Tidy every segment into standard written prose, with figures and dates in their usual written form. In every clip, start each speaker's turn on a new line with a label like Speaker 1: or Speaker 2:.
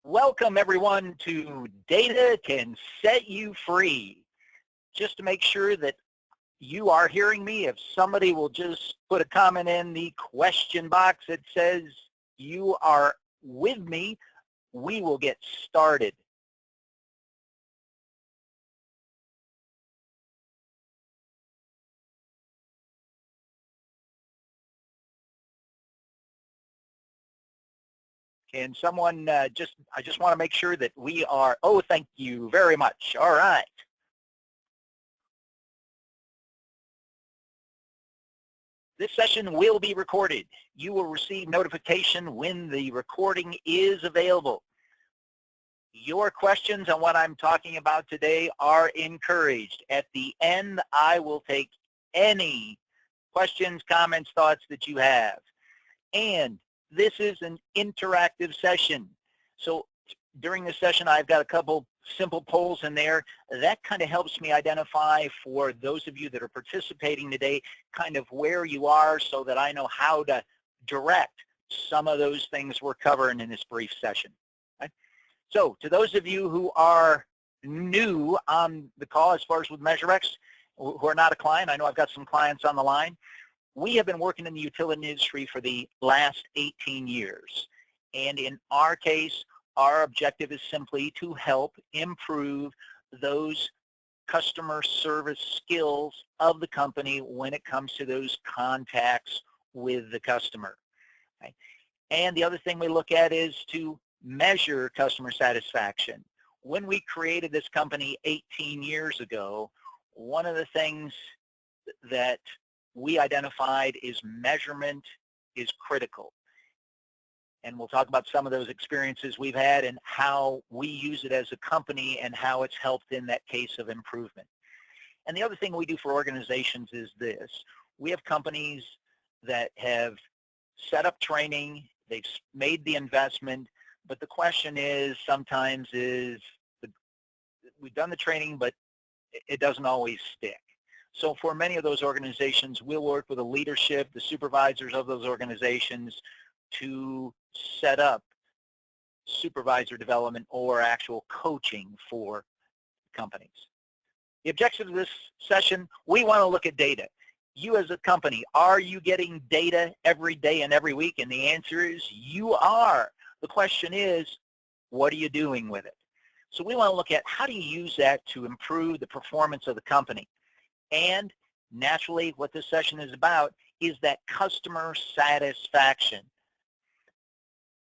Speaker 1: Welcome everyone to Data Can Set You Free. Just to make sure that you are hearing me, if somebody will just put a comment in the question box that says you are with me, we will get started. Can someone I just want to make sure that we are, oh, thank you very much. All right. This session will be recorded. You will receive notification when the recording is available. Your questions on what I'm talking about today are encouraged. At the end, I will take any questions, comments, thoughts that you have. And this is an interactive session. So during this session, I've got a couple simple polls in there. That kind of helps me identify, for those of you that are participating today, kind of where you are, so that I know how to direct some of those things we're covering in this brief session. Okay? So to those of you who are new on the call, as far as with MeasureX, who are not a client, I know I've got some clients on the line. We have been working in the utility industry for the last 18 years. And in our case, our objective is simply to help improve those customer service skills of the company when it comes to those contacts with the customer. Okay? And the other thing we look at is to measure customer satisfaction. When we created this company 18 years ago, one of the things that we identified is measurement is critical. And we'll talk about some of those experiences we've had and how we use it as a company and how it's helped in that case of improvement. And the other thing we do for organizations is this. We have companies that have set up training, they've made the investment, but the question is sometimes is, we've done the training, but it doesn't always stick. So for many of those organizations, we'll work with the leadership, the supervisors of those organizations to set up supervisor development or actual coaching for companies. The objective of this session, we want to look at data. You as a company, are you getting data every day and every week? And the answer is you are. The question is, what are you doing with it? So we want to look at how do you use that to improve the performance of the company. And naturally, what this session is about is that customer satisfaction.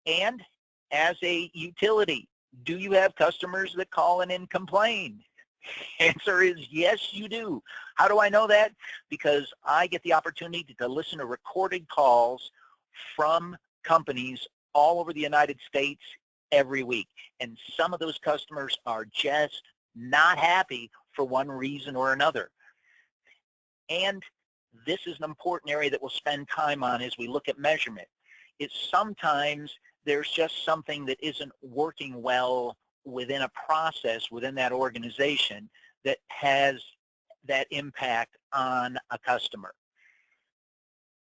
Speaker 1: And as a utility, do you have customers that call in and complain? Answer is yes, you do. How do I know that? Because I get the opportunity to listen to recorded calls from companies all over the United States every week. And some of those customers are just not happy for one reason or another. And this is an important area that we'll spend time on as we look at measurement. It's sometimes there's just something that isn't working well within a process within that organization that has that impact on a customer.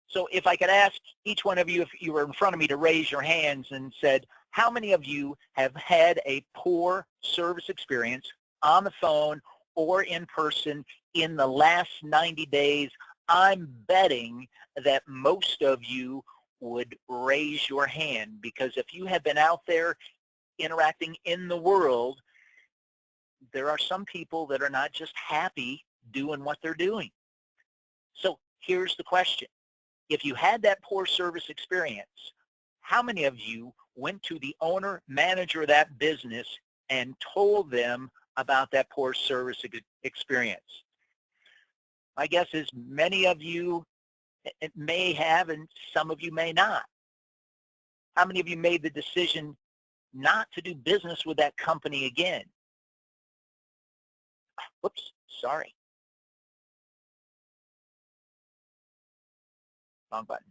Speaker 1: So if I could ask each one of you, if you were in front of me, to raise your hands and said, how many of you have had a poor service experience on the phone or in person in the last 90 days? I'm betting that most of you would raise your hand, because if you have been out there interacting in the world, there are some people that are not just happy doing what they're doing. So here's the question. If you had that poor service experience, how many of you went to the owner, manager of that business and told them about that poor service experience? My guess is many of you may have, and some of you may not. How many of you made the decision not to do business with that company again? Whoops, sorry. Wrong button.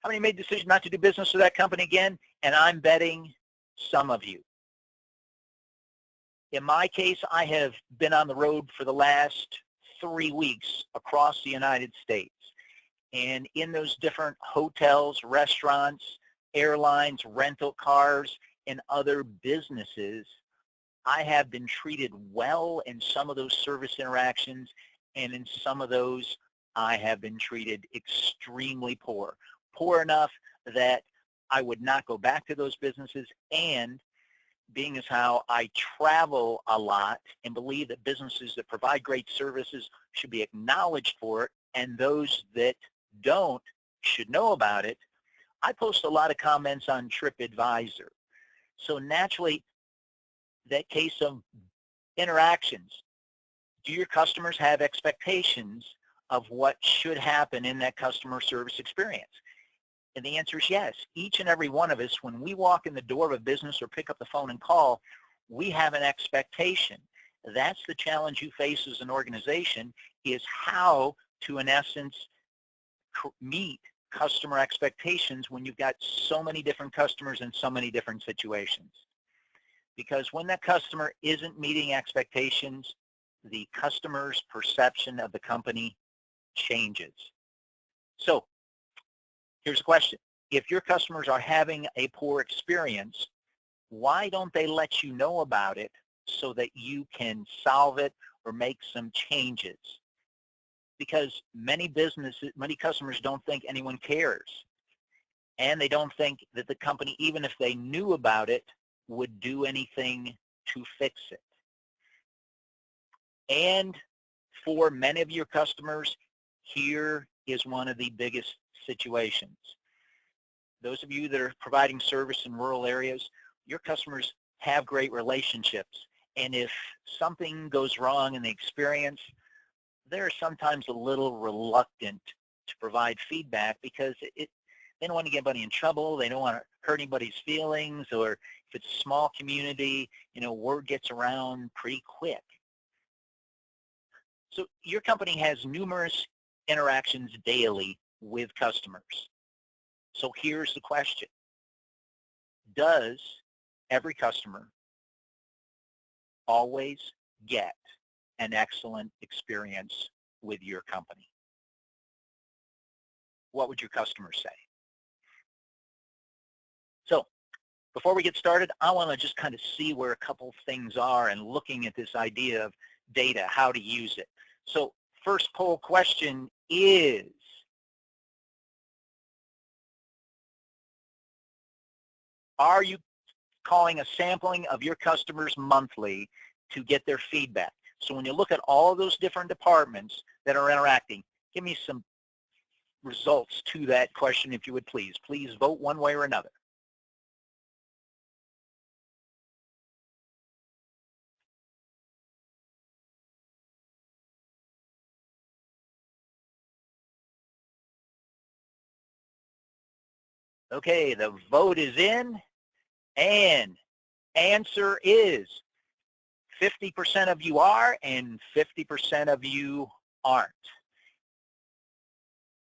Speaker 1: How many made the decision not to do business with that company again? And I'm betting some of you. In my case, I have been on the road for the last 3 weeks across the United States. And in those different hotels, restaurants, airlines, rental cars, and other businesses, I have been treated well in some of those service interactions, and in some of those, I have been treated extremely poor. Poor enough that I would not go back to those businesses, and being as how I travel a lot and believe that businesses that provide great services should be acknowledged for it, and those that don't should know about it, I post a lot of comments on TripAdvisor. So naturally, that case of interactions, do your customers have expectations of what should happen in that customer service experience? And the answer is yes. Each and every one of us, when we walk in the door of a business or pick up the phone and call, we have an expectation. That's the challenge you face as an organization, is how to, in essence, meet customer expectations when you've got so many different customers in so many different situations. Because when that customer isn't meeting expectations, the customer's perception of the company changes. So here's a question. If your customers are having a poor experience, why don't they let you know about it so that you can solve it or make some changes? Because many customers don't think anyone cares. And they don't think that the company, even if they knew about it, would do anything to fix it. And for many of your customers, here is one of the biggest situations. Those of you that are providing service in rural areas, your customers have great relationships. And if something goes wrong in the experience, they're sometimes a little reluctant to provide feedback because they don't want to get anybody in trouble. They don't want to hurt anybody's feelings, or if it's a small community, word gets around pretty quick. So your company has numerous interactions daily with customers. So here's the question. Does every customer always get an excellent experience with your company? What would your customers say? So before we get started, I want to just kind of see where a couple things are and looking at this idea of data, how to use it. So first poll question is, are you calling a sampling of your customers monthly to get their feedback? So when you look at all of those different departments that are interacting, give me some results to that question, if you would please. Please vote one way or another. Okay, the vote is in, and answer is 50% of you are and 50% of you aren't.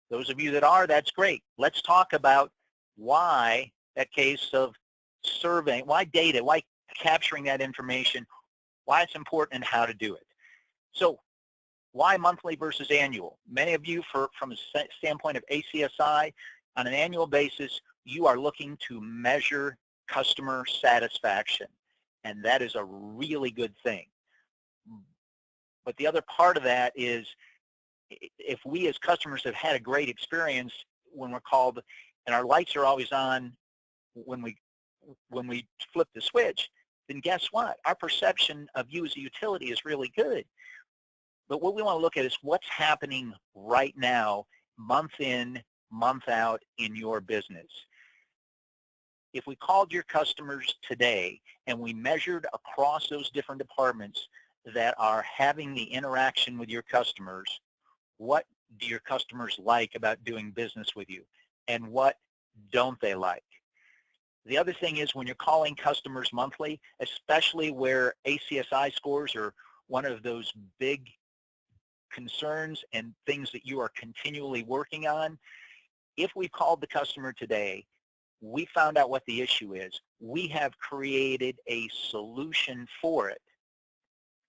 Speaker 1: Those of you that are, that's great. Let's talk about why that case of surveying, why data, why capturing that information, why it's important and how to do it. So why monthly versus annual? Many of you, from a standpoint of ACSI, on an annual basis, you are looking to measure customer satisfaction, and that is a really good thing. But the other part of that is, if we as customers have had a great experience when we're called and our lights are always on when we flip the switch, then guess what? Our perception of you as a utility is really good. But what we want to look at is what's happening right now, month in, month out in your business. If we called your customers today and we measured across those different departments that are having the interaction with your customers, what do your customers like about doing business with you, and what don't they like? The other thing is, when you're calling customers monthly, especially where ACSI scores are one of those big concerns and things that you are continually working on, if we called the customer today, we found out what the issue is, we have created a solution for it.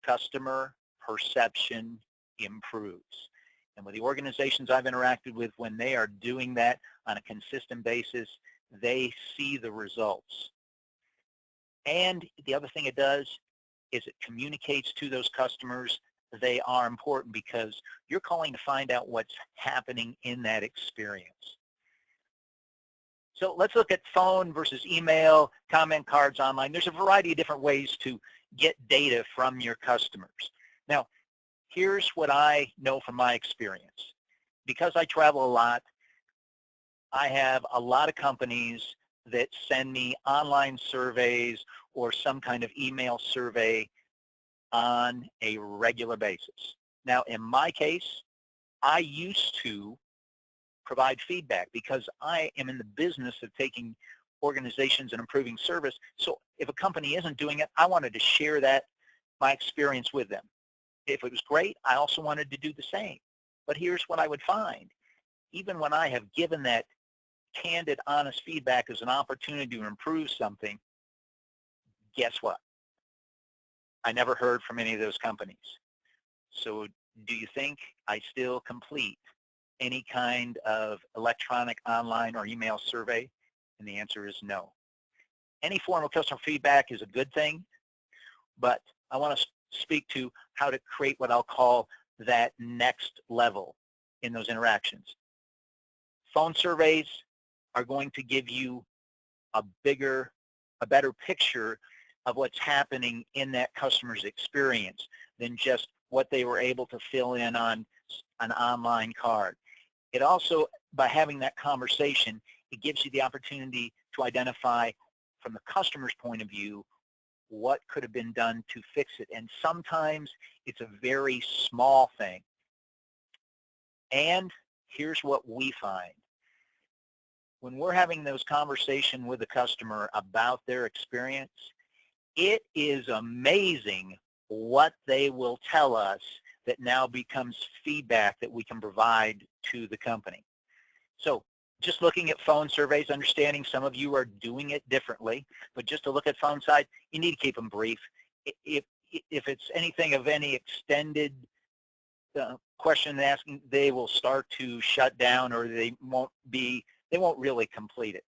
Speaker 1: Customer perception improves. And with the organizations I've interacted with, when they are doing that on a consistent basis, they see the results. And the other thing it does is it communicates to those customers they are important, because you're calling to find out what's happening in that experience. So let's look at phone versus email, comment cards online. There's a variety of different ways to get data from your customers. Now, here's what I know from my experience. Because I travel a lot, I have a lot of companies that send me online surveys or some kind of email survey on a regular basis. Now, in my case, I used to provide feedback because I am in the business of taking organizations and improving service. So if a company isn't doing it, I wanted to share my experience with them. If it was great, I also wanted to do the same. But here's what I would find. Even when I have given that candid, honest feedback as an opportunity to improve something, guess what? I never heard from any of those companies. So do you think I still complete any kind of electronic, online, or email survey? And the answer is no. Any form of customer feedback is a good thing, but I want to speak to how to create what I'll call that next level in those interactions. Phone surveys are going to give you a better picture of what's happening in that customer's experience than just what they were able to fill in on an online card. It also, by having that conversation, it gives you the opportunity to identify from the customer's point of view what could have been done to fix it. And sometimes it's a very small thing. And here's what we find. When we're having those conversations with the customer about their experience, it is amazing what they will tell us that now becomes feedback that we can provide to the company. So just looking at phone surveys, understanding some of you are doing it differently, but just to look at phone side, you need to keep them brief. If it's anything of any extended question asking, they will start to shut down, or they won't really complete it.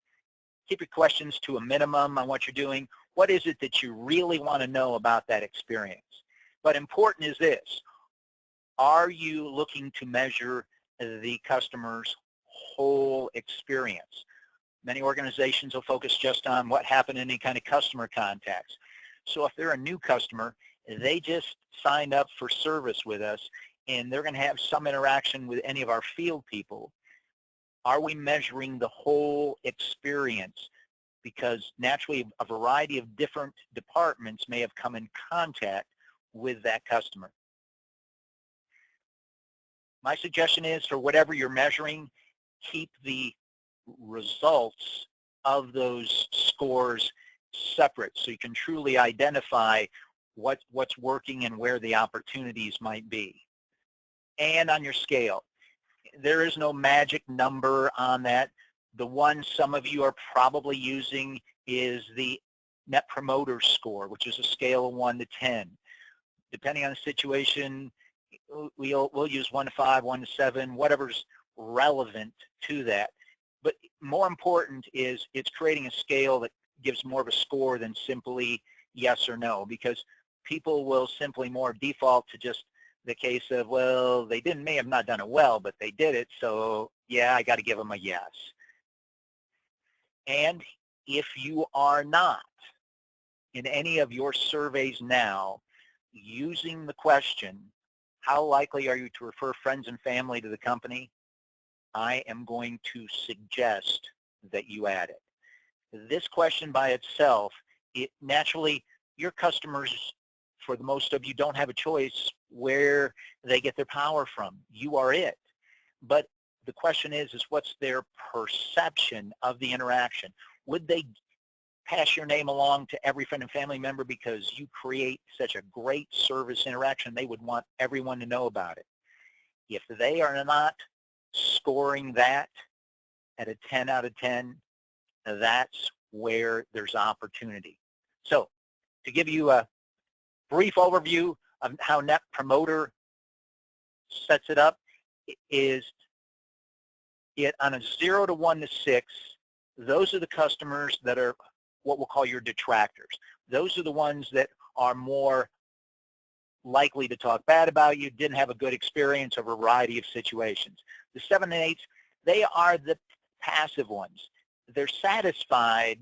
Speaker 1: Keep your questions to a minimum on what you're doing. What is it that you really want to know about that experience? But important is this: are you looking to measure the customer's whole experience? Many organizations will focus just on what happened in any kind of customer contacts. So if they're a new customer, they just signed up for service with us, and they're going to have some interaction with any of our field people. Are we measuring the whole experience? Because naturally, a variety of different departments may have come in contact with that customer. My suggestion is, for whatever you're measuring, keep the results of those scores separate so you can truly identify what's working and where the opportunities might be. And on your scale, there is no magic number on that. The one some of you are probably using is the Net Promoter Score, which is a scale of 1 to 10. Depending on the situation, we'll use 1 to 5, 1 to 7, whatever's relevant to that. But more important is it's creating a scale that gives more of a score than simply yes or no, because people will simply more default to just the case of, well, they may have not done it well, but they did it, so yeah, I got to give them a yes. And if you are not in any of your surveys now using the question, how likely are you to refer friends and family to the company? I am going to suggest that you add it. This question by itself, naturally, your customers, for the most of you, don't have a choice where they get their power from. You are it. But the question is what's their perception of the interaction? Would they pass your name along to every friend and family member because you create such a great service interaction? They would want everyone to know about it. If they are not scoring that at a 10 out of 10, that's where there's opportunity. So to give you a brief overview of how Net Promoter sets it up, is it on a 0 to 1 to 6, those are the customers that are what we'll call your detractors. Those are the ones that are more likely to talk bad about you, didn't have a good experience, a variety of situations. The 7 and 8s, they are the passive ones. They're satisfied,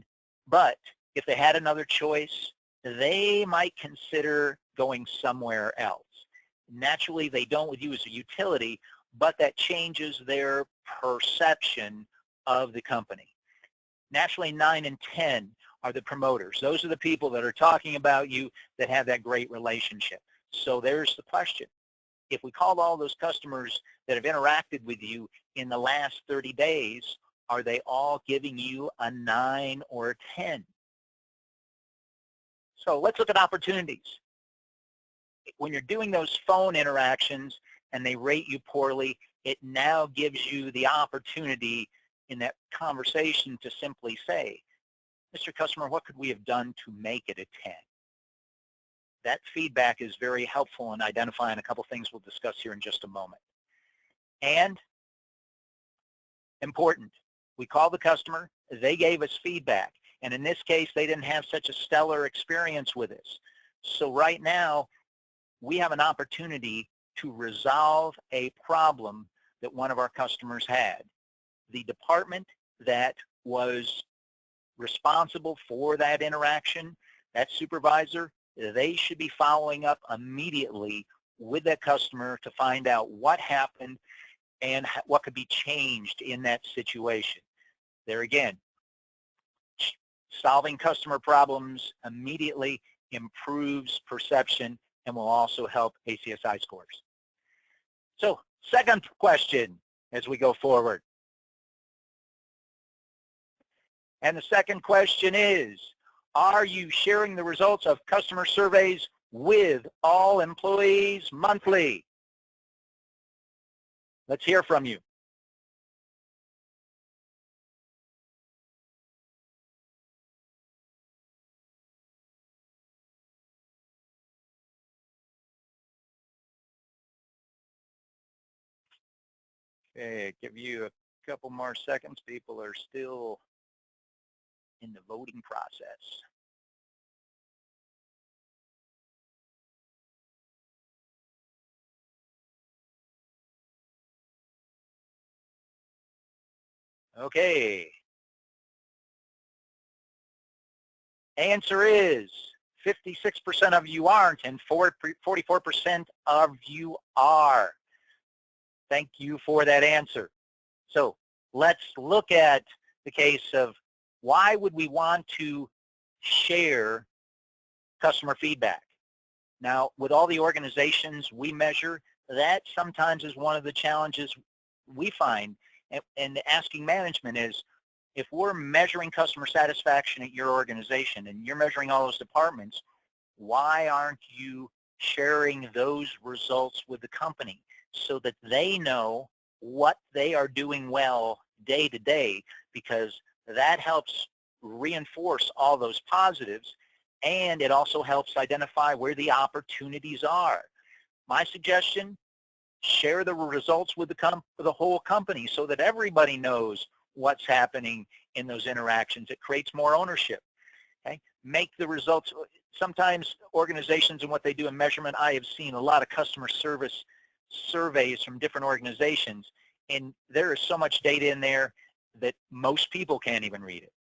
Speaker 1: but if they had another choice, they might consider going somewhere else. Naturally, they don't with you as a utility, but that changes their perception of the company. Naturally, 9 and 10 are the promoters. Those are the people that are talking about you, that have that great relationship. So there's the question. If we called all those customers that have interacted with you in the last 30 days, are they all giving you a 9 or a 10? So let's look at opportunities. When you're doing those phone interactions and they rate you poorly, it now gives you the opportunity in that conversation to simply say, Mr. Customer, what could we have done to make it a 10? That feedback is very helpful in identifying a couple things we'll discuss here in just a moment. And important, we called the customer, they gave us feedback, and in this case, they didn't have such a stellar experience with us. So right now, we have an opportunity to resolve a problem that one of our customers had. The department that was responsible for that interaction, that supervisor, they should be following up immediately with that customer to find out what happened and what could be changed in that situation. There again, solving customer problems immediately improves perception and will also help ACSI scores. So, second question as we go forward. And the second question is, are you sharing the results of customer surveys with all employees monthly? Let's hear from you. Okay, give you a couple more seconds. People are still in the voting process. Okay. Answer is 56% of you aren't and 44% of you are. Thank you for that answer. So let's look at the case of why would we want to share customer feedback? Now, with all the organizations we measure, that sometimes is one of the challenges we find. And asking management is, if we're measuring customer satisfaction at your organization and you're measuring all those departments, why aren't you sharing those results with the company so that they know what they are doing well day to day? Because that helps reinforce all those positives, and it also helps identify where the opportunities are. My suggestion, share the results with the whole company so that everybody knows what's happening in those interactions. It creates more ownership. Okay? Make the results, sometimes organizations and what they do in measurement, I have seen a lot of customer service surveys from different organizations, and there is so much data in there that most people can't even read it.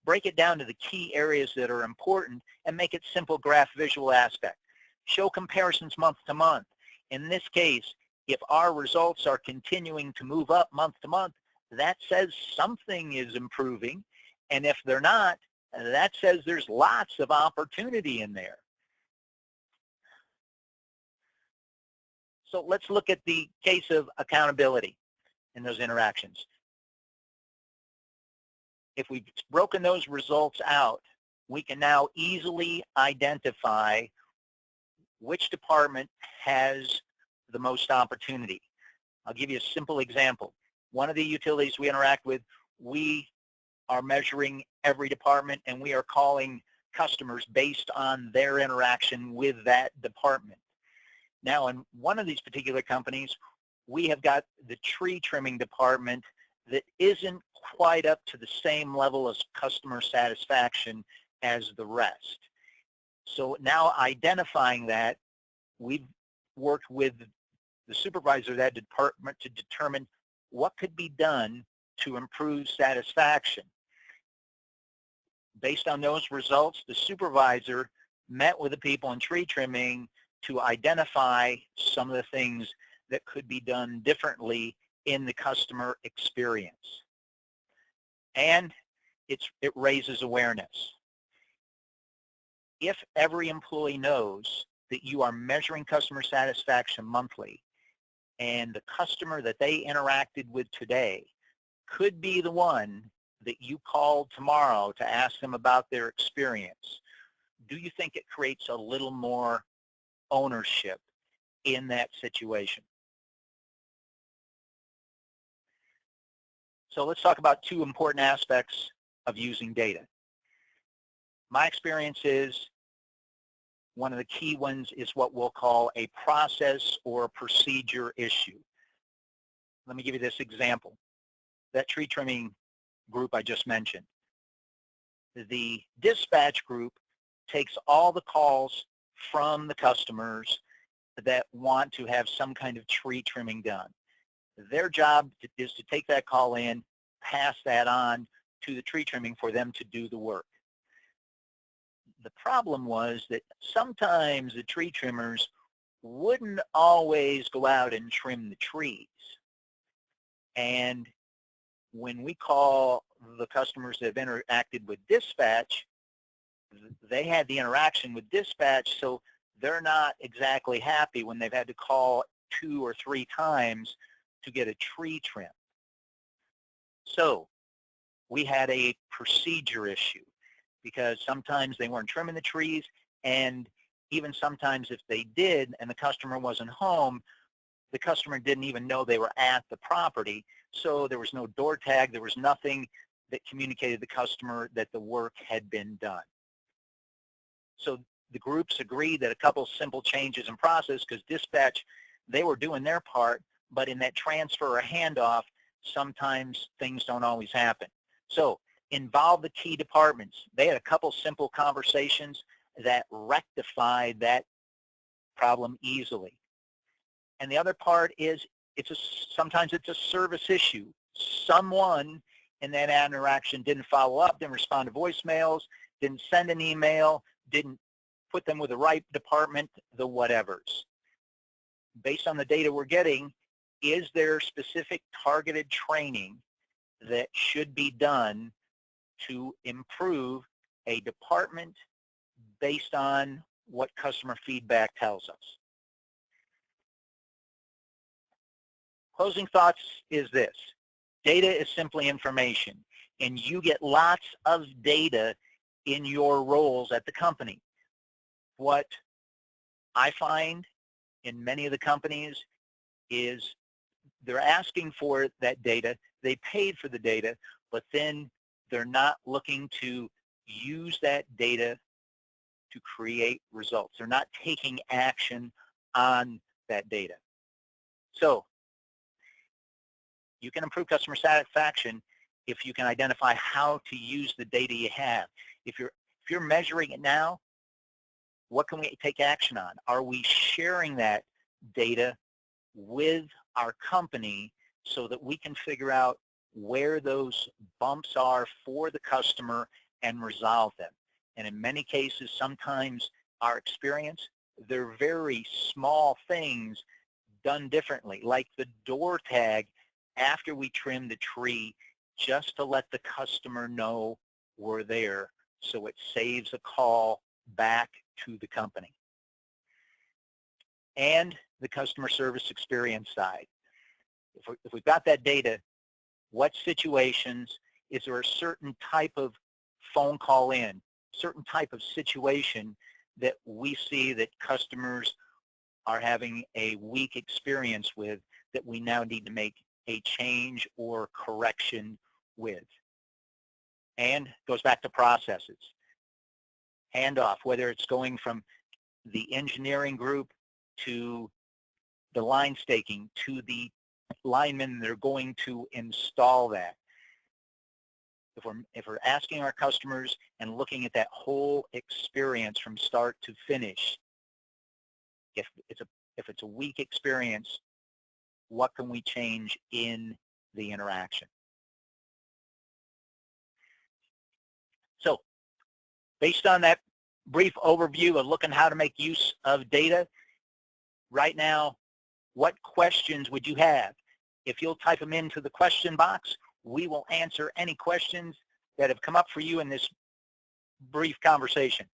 Speaker 1: Break it down to the key areas that are important and make it simple graph visual aspect. Show comparisons month to month. In this case, if our results are continuing to move up month to month, that says something is improving, and if they're not, that says there's lots of opportunity in there. So let's look at the case of accountability in those interactions. If we've broken those results out, we can now easily identify which department has the most opportunity. I'll give you a simple example. One of the utilities we interact with, we are measuring every department and we are calling customers based on their interaction with that department. Now, in one of these particular companies, we have got the tree trimming department that isn't quite up to the same level of customer satisfaction as the rest. So now identifying that, we've worked with the supervisor of that department to determine what could be done to improve satisfaction. Based on those results, the supervisor met with the people in tree trimming to identify some of the things that could be done differently in the customer experience. And it raises awareness. If every employee knows that you are measuring customer satisfaction monthly, and the customer that they interacted with today could be the one that you called tomorrow to ask them about their experience, do you think it creates a little more ownership in that situation? So let's talk about two important aspects of using data. My experience is one of the key ones is what we'll call a process or a procedure issue. Let me give you this example. That tree trimming group I just mentioned. The dispatch group takes all the calls from the customers that want to have some kind of tree trimming done. Their job is to take that call in, pass that on to the tree trimming for them to do the work. The problem was that sometimes the tree trimmers wouldn't always go out and trim the trees. And when we call the customers that have interacted with dispatch, they had the interaction with dispatch, so they're not exactly happy when they've had to call 2 or 3 times to get a tree trim. So we had a procedure issue, because sometimes they weren't trimming the trees, and even sometimes if they did and the customer wasn't home, the customer didn't even know they were at the property, so there was no door tag, there was nothing that communicated to the customer that the work had been done. So the groups agreed that a couple simple changes in process, because dispatch, they were doing their part, but in that transfer or handoff, sometimes things don't always happen. So involve the key departments. They had a couple simple conversations that rectified that problem easily. And the other part is sometimes it's a service issue. Someone in that interaction didn't follow up, didn't respond to voicemails, didn't send an email, didn't put them with the right department, the whatevers. Based on the data we're getting, is there specific targeted training that should be done to improve a department based on what customer feedback tells us? Closing thoughts is this: data is simply information, and you get lots of data in your roles at the company. What I find in many of the companies is they're asking for that data, they paid for the data, but then they're not looking to use that data to create results. They're not taking action on that data. So you can improve customer satisfaction if you can identify how to use the data you have. If you're measuring it now, what can we take action on? Are we sharing that data with our company so that we can figure out where those bumps are for the customer and resolve them? And in many cases, sometimes our experience, they're very small things done differently, like the door tag after we trim the tree, just to let the customer know we're there, so it saves a call back to the company. And the customer service experience side. If we've got that data, what situations, is there a certain type of phone call in, certain type of situation that we see that customers are having a weak experience with, that we now need to make a change or correction with? And goes back to processes. Handoff, whether it's going from the engineering group to the line staking to the linemen that are going to install that. If we're asking our customers and looking at that whole experience from start to finish, if it's a weak experience, what can we change in the interaction? So based on that brief overview of looking how to make use of data, right now, what questions would you have? If you'll type them into the question box, we will answer any questions that have come up for you in this brief conversation.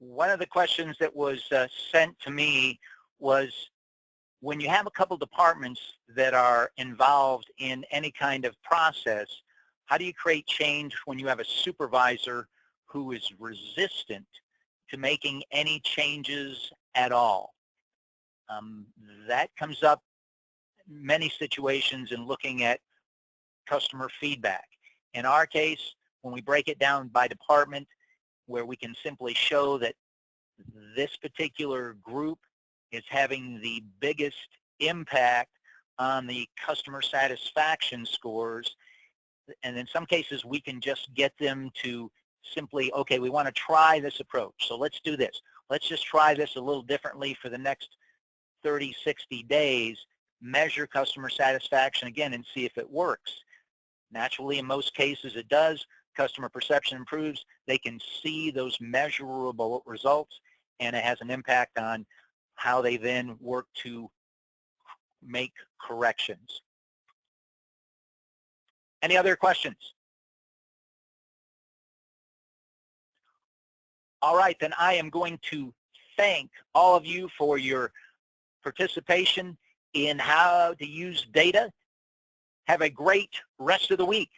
Speaker 1: One of the questions that was sent to me was, when you have a couple departments that are involved in any kind of process, how do you create change when you have a supervisor who is resistant to making any changes at all? That comes up in many situations in looking at customer feedback. In our case, when we break it down by department, where we can simply show that this particular group is having the biggest impact on the customer satisfaction scores. And in some cases, we can just get them to simply, okay, we want to try this approach. So let's do this. Let's just try this a little differently for the next 30, 60 days, measure customer satisfaction again and see if it works. Naturally, in most cases, it does. Customer perception improves. They can see those measurable results, and it has an impact on how they then work to make corrections. Any other questions? All right, then I am going to thank all of you for your participation in how to use data. Have a great rest of the week.